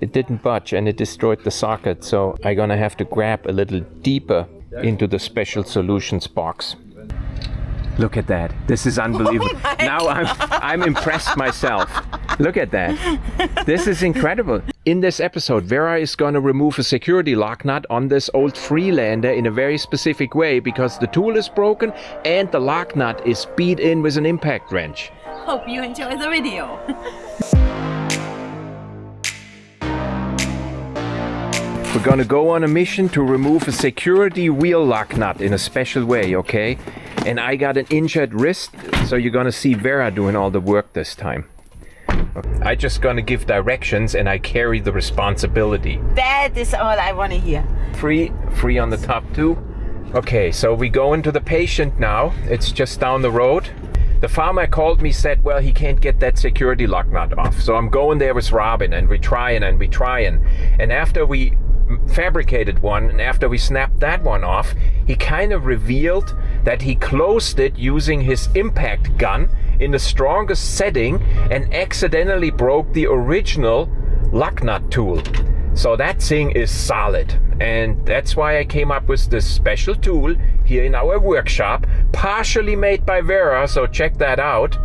It didn't budge and it destroyed the socket, so I'm gonna have to grab a little deeper into the special solutions box. Look at that. This is unbelievable. Oh now I'm impressed myself. Look at that. This is incredible. In this episode, Vera is going to remove a security lock nut on this old Freelander in a very specific way because the tool is broken and the lock nut is beat in with an impact wrench. Hope you enjoy the video. We're gonna go on a mission to remove a security wheel lock nut in a special way, okay? And I got an injured wrist, so you're gonna see Vera doing all the work this time. I just gonna give directions and I carry the responsibility. That is all I want to hear. Free on the top too. Okay, so we go into the patient now. It's just down the road. The farmer called me, said, well, he can't get that security lock nut off. So I'm going there with Robin and we're trying. And after we fabricated one and after we snapped that one off, he kind of revealed that he closed it using his impact gun in the strongest setting and accidentally broke the original lock nut tool. So that thing is solid, and that's why I came up with this special tool here in our workshop, partially made by Vera, so check that out.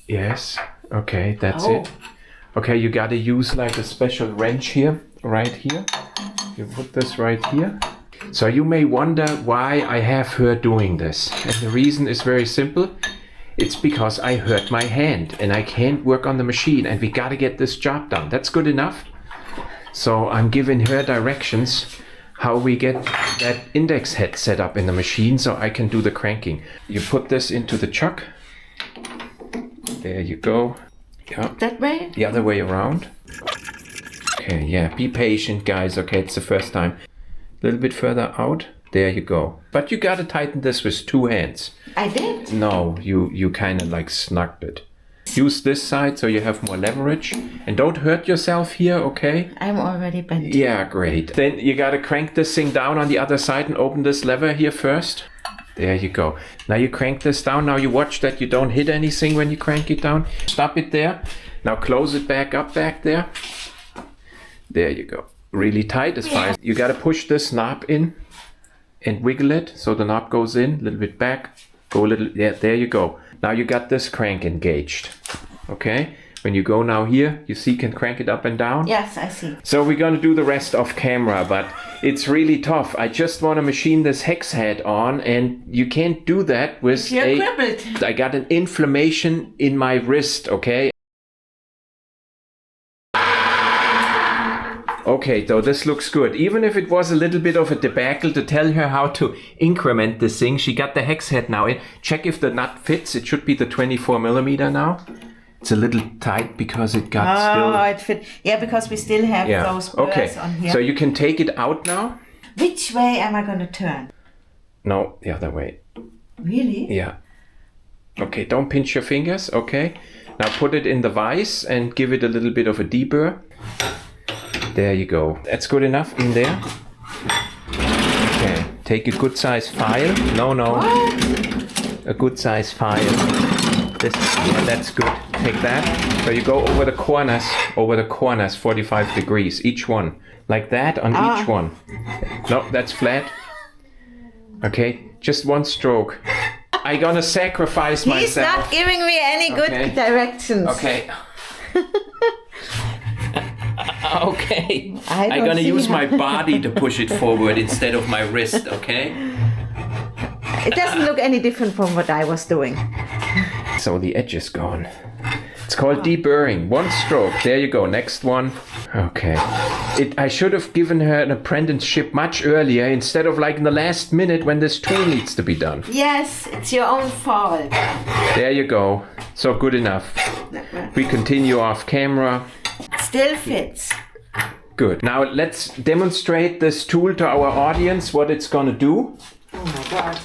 Yes, okay, that's it. Okay, you gotta use like a special wrench here, right here. You put this right here. So you may wonder why I have her doing this. And the reason is very simple. It's because I hurt my hand and I can't work on the machine and we gotta get this job done. That's good enough. So I'm giving her directions how we get that index head set up in the machine so I can do the cranking. You put this into the chuck. There you go. Yeah. That way? The other way around. Okay, yeah, be patient guys. Okay, it's the first time. A little bit further out. There you go. But you gotta tighten this with two hands. I did? No, you kind of like snugged it. Use this side so you have more leverage. And don't hurt yourself here, okay? I'm already bent. Yeah, great. Then you gotta crank this thing down on the other side and open this lever here first. There you go. Now you crank this down. Now you watch that you don't hit anything when you crank it down. Stop it there. Now close it back up back there. There you go. Really tight as far as you gotta push this knob in and wiggle it so the knob goes in a little bit back. Go a little, yeah, there you go. Now you got this crank engaged. Okay? When you go now here, you see, can crank it up and down. Yes, I see. So we're gonna do the rest off camera, but it's really tough. I just want to machine this hex head on, and you can't do that with You're crippled. I got an inflammation in my wrist, okay? Okay, so this looks good. Even if it was a little bit of a debacle to tell her how to increment this thing, she got the hex head now in. Check if the nut fits. It should be the 24 millimeter now. It's a little tight because it got still. Oh, it fit. Yeah, because we still have those burrs on here. So you can take it out now. Which way am I going to turn? No, the other way. Really? Yeah. Okay, don't pinch your fingers, okay? Now put it in the vise and give it a little bit of a deburr. There you go. That's good enough in there. Okay, take a good size file. No. What? A good size file. That's good. Take that. So you go over the corners 45 degrees, each one. Like that on each one. No, that's flat. Okay, just one stroke. I'm gonna sacrifice myself. He's not giving me any good directions. Okay. Okay. I'm gonna use my body to push it forward instead of my wrist, okay? It doesn't look any different from what I was doing. So the edge is gone. It's called deburring. One stroke. There you go. Next one. Okay. I should have given her an apprenticeship much earlier instead of like in the last minute when this tool needs to be done. Yes, it's your own fault. There you go. So good enough. We continue off camera. Still fits. Good. Now let's demonstrate this tool to our audience, what it's gonna do. Oh my God.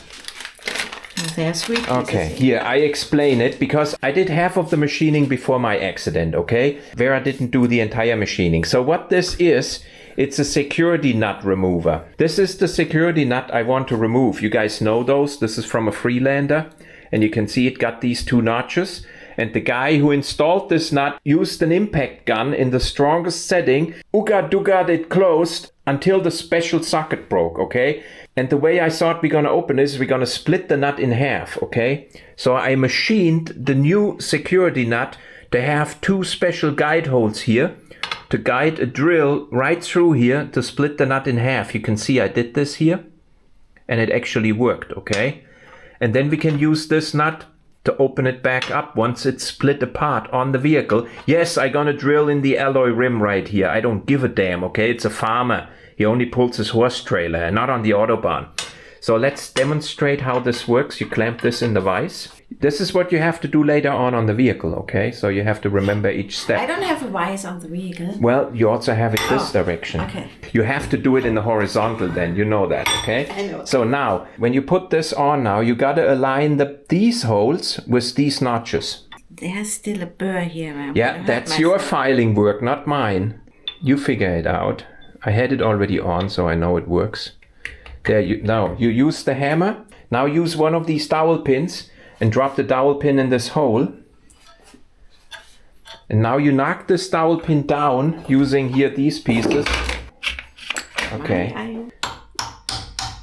They're sweet. Okay, here, I explain it because I did half of the machining before my accident, okay? Vera didn't do the entire machining. So what this is, it's a security nut remover. This is the security nut I want to remove. You guys know those. This is from a Freelander. And you can see it got these two notches. And the guy who installed this nut used an impact gun in the strongest setting. Ooga it closed until the special socket broke, okay? And the way I thought we're gonna open this, we're gonna split the nut in half, okay? So I machined the new security nut to have 2 special guide holes here to guide a drill right through here to split the nut in half. You can see I did this here and it actually worked, okay? And then we can use this nut to open it back up once it's split apart on the vehicle. Yes, I'm gonna drill in the alloy rim right here. I don't give a damn, okay? It's a farmer. He only pulls his horse trailer and not on the Autobahn. So let's demonstrate how this works. You clamp this in the vise. This is what you have to do later on the vehicle, okay? So you have to remember each step. I don't have a vise on the vehicle. Well, you also have it this direction. Okay. You have to do it in the horizontal then, you know that, okay? I know. So now, when you put this on now, you gotta align these holes with these notches. There's still a burr here. Yeah, that's your filing work, not mine. You figure it out. I had it already on, so I know it works. Now, you use the hammer. Now use one of these dowel pins and drop the dowel pin in this hole. And now you knock this dowel pin down using here these pieces. Okay.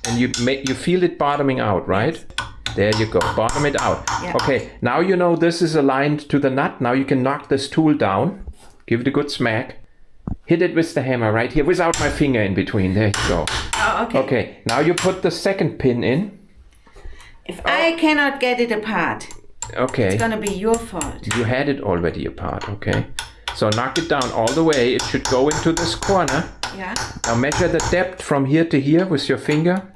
And you feel it bottoming out, right? There you go, bottom it out. Yeah. Okay, now you know this is aligned to the nut. Now you can knock this tool down. Give it a good smack. Hit it with the hammer right here without my finger in between. There you go. Oh, okay. Okay, now you put the second pin in. If I cannot get it apart, okay, it's gonna be your fault. You had it already apart, okay? So knock it down all the way. It should go into this corner. Yeah. Now measure the depth from here to here with your finger.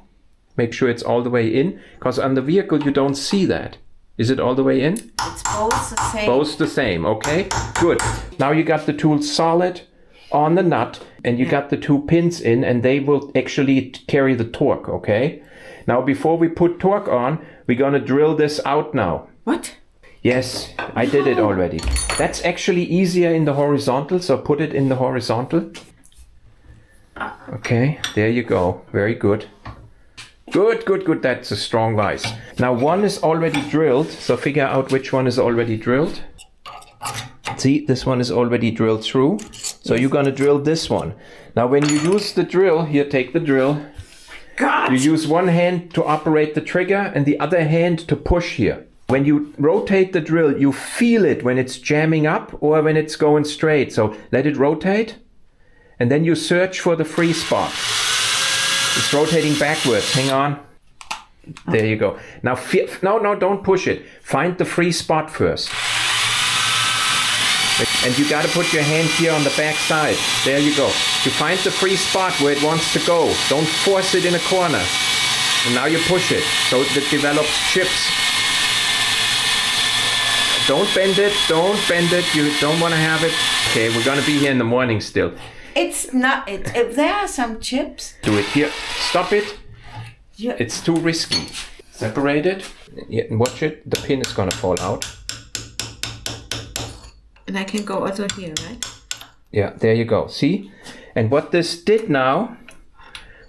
Make sure it's all the way in, because on the vehicle you don't see that. Is it all the way in? It's both the same. Both the same, okay? Good. Now you got the tool solid on the nut, and you got the 2 pins in, and they will actually carry the torque, okay? Now before we put torque on, we're gonna drill this out now. What? Yes, I did it already. That's actually easier in the horizontal, so put it in the horizontal. Okay, there you go. Very good. Good. That's a strong vise. Now one is already drilled, so figure out which one is already drilled. See, this one is already drilled through. So you're gonna drill this one. Now when you use the drill, here, take the drill. God! You use one hand to operate the trigger and the other hand to push here. When you rotate the drill, you feel it when it's jamming up or when it's going straight. So let it rotate, and then you search for the free spot. It's rotating backwards. Hang on. There you go. Now, no, don't push it. Find the free spot first. And you got to put your hand here on the back side. There you go. You find the free spot where it wants to go. Don't force it in a corner. And now you push it so it develops chips. Don't bend it. Don't bend it. You don't want to have it. Okay, we're going to be here in the morning still. It's not. If there are some chips. Do it here. Stop it. Yeah. It's too risky. Separate it. Yeah, watch it. The pin is going to fall out. And I can go also here, right? Yeah, there you go. See? And what this did now,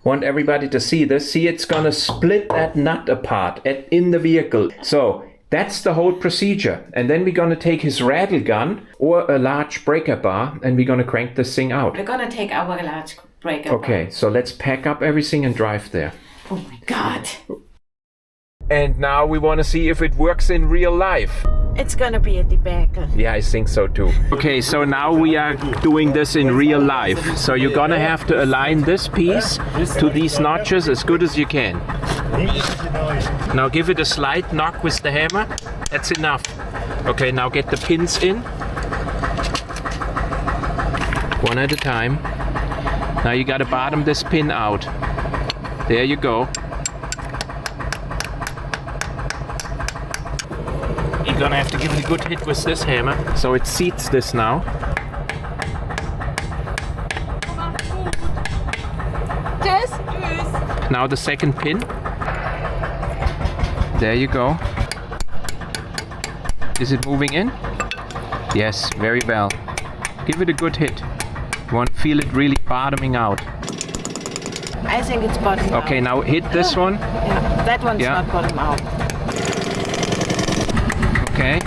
want everybody to see this. See, it's gonna split that nut apart in the vehicle. So that's the whole procedure. And then we're gonna take his rattle gun or a large breaker bar and we're gonna crank this thing out. We're gonna take our large breaker Okay, so let's pack up everything and drive there. Oh my God. And now we want to see if it works in real life. It's gonna be a debacle. Yeah, I think so too. Okay, so now we are doing this in real life. So you're gonna have to align this piece to these notches as good as you can. Now give it a slight knock with the hammer. That's enough. Okay, now get the pins in. One at a time. Now you gotta bottom this pin out. There you go. You're gonna have to give it a good hit with this hammer, so it seats this now. Now the second pin. There you go. Is it moving in? Yes, very well. Give it a good hit. You want to feel it really bottoming out. I think it's bottom out. Okay, now hit this one. Yeah, that one's not bottom out. Okay.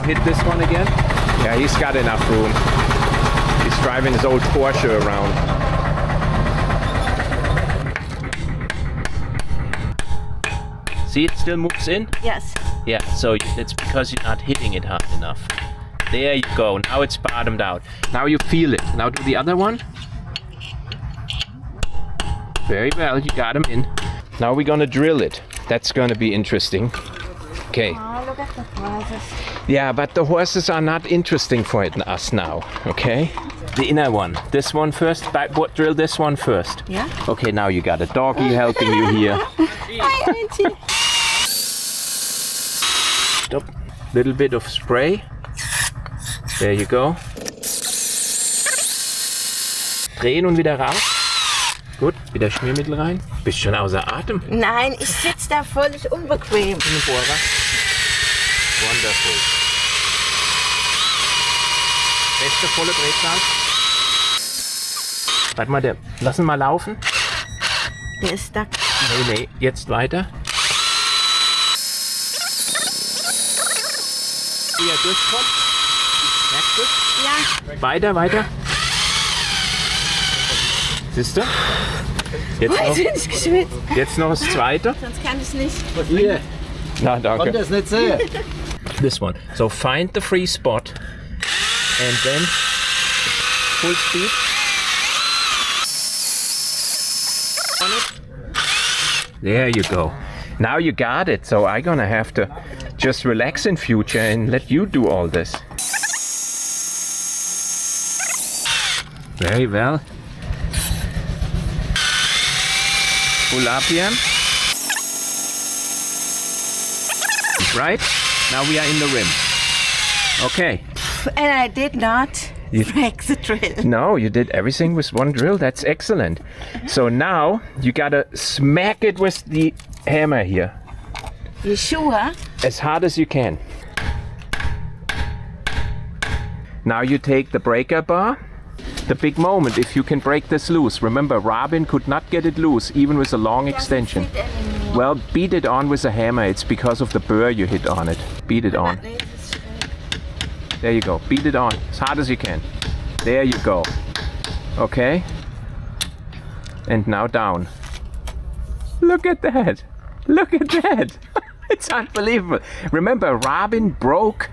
Now hit this one again. Yeah, he's got enough room. He's driving his old Porsche around. See, it still moves in? Yes. Yeah, so it's because you're not hitting it hard enough. There you go. Now it's bottomed out. Now you feel it. Now do the other one. Very well, you got him in. Now we're gonna drill it. That's gonna be interesting. Okay. Oh, look at the horses. Yeah, but the horses are not interesting for us now, okay? The inner one. This one first. Drill this one first. Yeah. Okay, now you got a doggy helping you here. Hi, Auntie. Stop. Little bit of spray. There you go. Drehen und wieder raus. Gut, wieder Schmiermittel rein. Bist schon außer Atem. Nein, ich sitze da völlig unbequem. Wonderful. Beste volle Drehzahl. Warte mal, lass ihn mal laufen. Der ist stuck. Nee, jetzt weiter. Wie er durchkommt. Merkst du? Ja. Weiter. Siehst du? Jetzt noch das zweite. Sonst kann ich es nicht. Hier, Na, danke. konnte es nicht sehen. This one. So find the free spot and then full speed on it. There you go. Now you got it. So I'm gonna have to just relax in future and let you do all this. Very well. Full RPM. Right? Now we are in the rim. Okay. And I did not break the drill. No, you did everything with one drill. That's excellent. So now you gotta smack it with the hammer here. You sure? As hard as you can. Now you take the breaker bar. The big moment, if you can break this loose. Remember, Robin could not get it loose, even with a long extension. Well, beat it on with a hammer. It's because of the burr you hit on it. Beat it on. There you go. Beat it on as hard as you can. There you go. Okay. And now down. Look at that. Look at that. It's unbelievable. Remember, Robin broke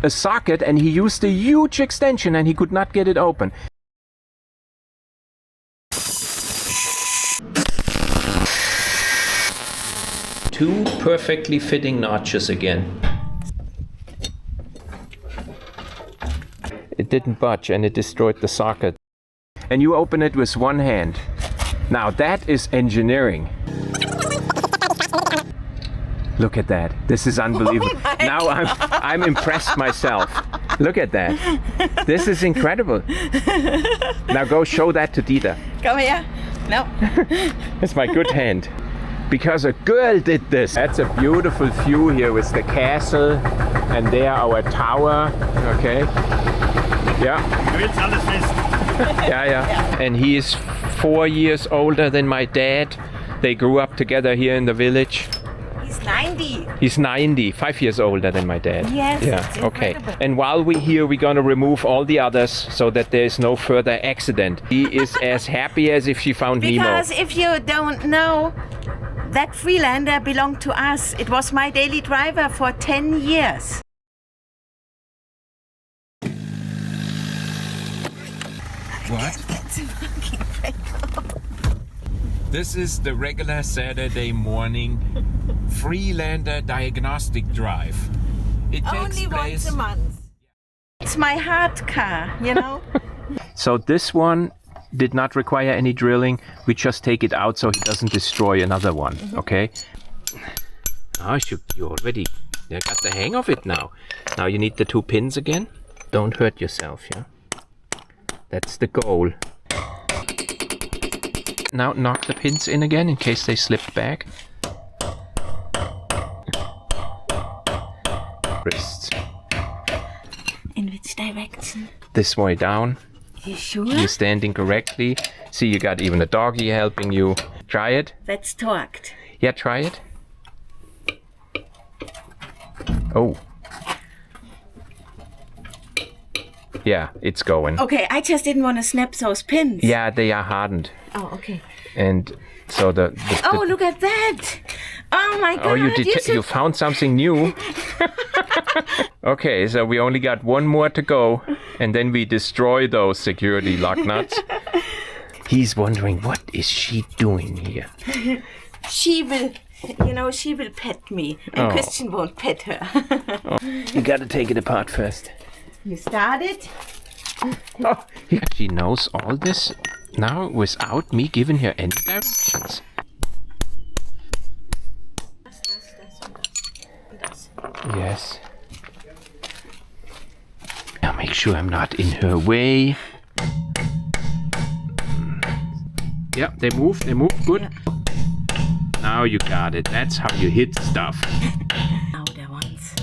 a socket and he used a huge extension and he could not get it open. Two perfectly fitting notches again. It didn't budge and it destroyed the socket. And you open it with one hand. Now that is engineering. Look at that. This is unbelievable. Now I'm impressed myself. Look at that. This is incredible. Now go show that to Dieter. Come here. No. It's my good hand. Because a girl did this. That's a beautiful view here with the castle and there our tower. Okay. Yeah. Yeah. And he is 4 years older than my dad. They grew up together here in the village. He's 90. He's 90, 5 years older than my dad. Yes, Yeah. it's Okay. incredible. And while we're here, we're gonna remove all the others so that there is no further accident. He is as happy as if she found Nemo. Because if you don't know, that Freelander belonged to us. It was my daily driver for 10 years. What? This is the regular Saturday morning Freelander diagnostic drive. It takes place. month. It's my heart car, you know? So this one did not require any drilling. We just take it out so he doesn't destroy another one. Okay. Oh, you already got the hang of it now. Now you need the 2 pins again. Don't hurt yourself, yeah? That's the goal. Now knock the pins in again in case they slipped back. Wrists. In which direction? This way down. You sure? You're standing correctly. See, you got even a doggy helping you. Try it. That's torqued. Yeah, try it. Oh. Yeah, it's going. Okay, I just didn't want to snap those pins. Yeah, they are hardened. Oh, okay. And so the Oh, look at that! Oh my God! oh, you found something new. Okay, so we only got one more to go, and then we destroy those security lock nuts. He's wondering, what is she doing here? She will, she will pet me, and Christian won't pet her. You gotta take it apart first. You started. Oh, she knows all this now without me giving her any directions. Yes. Now make sure I'm not in her way. Yeah, they move, good. Yeah. Now you got it. That's how you hit stuff. Now there ones.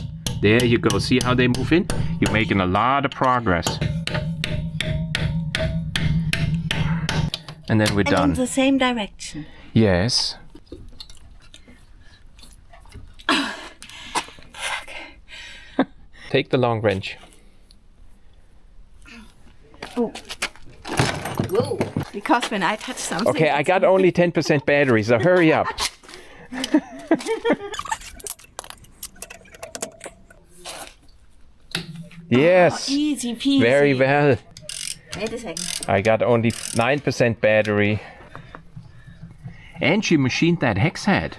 There you go. See how they move in? You're making a lot of progress. And then we're done. In the same direction. Yes. Take the long wrench. Oh. Whoa. Because when I touch something... Okay, I got only 10% battery, so hurry up. Yes. Oh, easy peasy. Very well. Wait a second. I got only 9% battery. And she machined that hex head.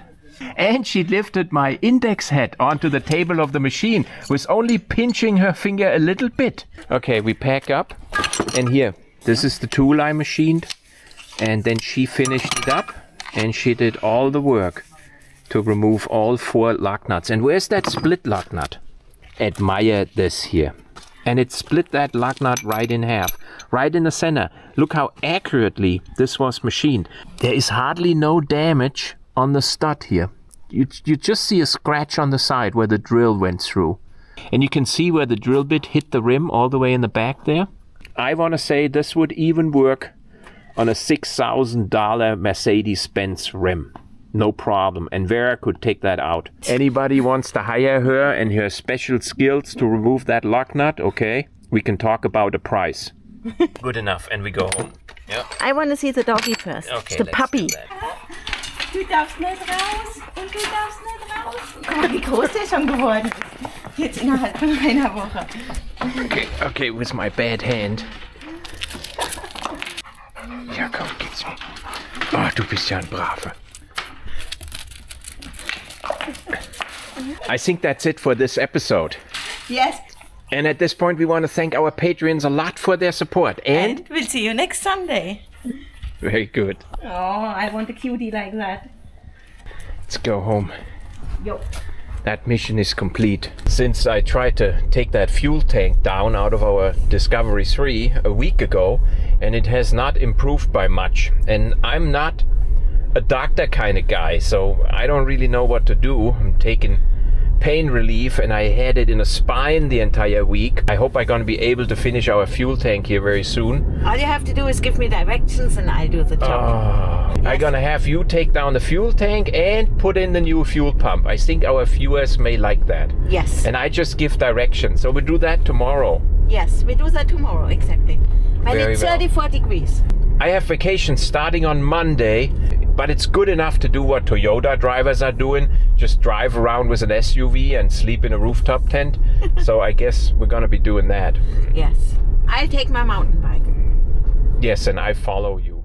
And she lifted my index head onto the table of the machine with only pinching her finger a little bit. Okay, we pack up. And here, this is the tool I machined. And then she finished it up. And she did all the work to remove all 4 lock nuts. And where's that split lock nut? Admire this here. And it split that lock nut right in half. Right in the center. Look how accurately this was machined. There is hardly no damage on the stud here. You just see a scratch on the side where the drill went through. And you can see where the drill bit hit the rim all the way in the back there. I want to say this would even work on a $6,000 Mercedes-Benz rim. No problem. And Vera could take that out. Anybody wants to hire her and her special skills to remove that lock nut, okay? We can talk about a price. Good enough. And we go home. Yeah. I want to see the doggy first. Okay, the puppy. Du darfst nicht raus und du darfst nicht raus. Guck mal, wie groß der schon geworden ist. Jetzt innerhalb von einer Woche. Okay, with my bad hand. Ja, komm, gib's mir. Oh, du bist ja ein Brave. I think that's it for this episode. Yes. And at this point, we want to thank our Patreons a lot for their support. And we'll see you next Sunday. Very good. Oh, I want a cutie like that. Let's go home. Yo. That mission is complete. Since I tried to take that fuel tank down out of our Discovery 3 a week ago, and it has not improved by much. And I'm not a doctor kind of guy, so I don't really know what to do. I'm taking pain relief and I had it in a spine the entire week. I hope I'm going to be able to finish our fuel tank here very soon. All you have to do is give me directions and I'll do the job. Yes. I'm going to have you take down the fuel tank and put in the new fuel pump. I think our viewers may like that. Yes. And I just give directions. So we do that tomorrow. Yes, we do that tomorrow, exactly. When Very it's well. 34 degrees. I have vacation starting on Monday, but it's good enough to do what Toyota drivers are doing. Just drive around with an SUV and sleep in a rooftop tent. So I guess we're going to be doing that. Yes. I'll take my mountain bike. Yes, and I follow you.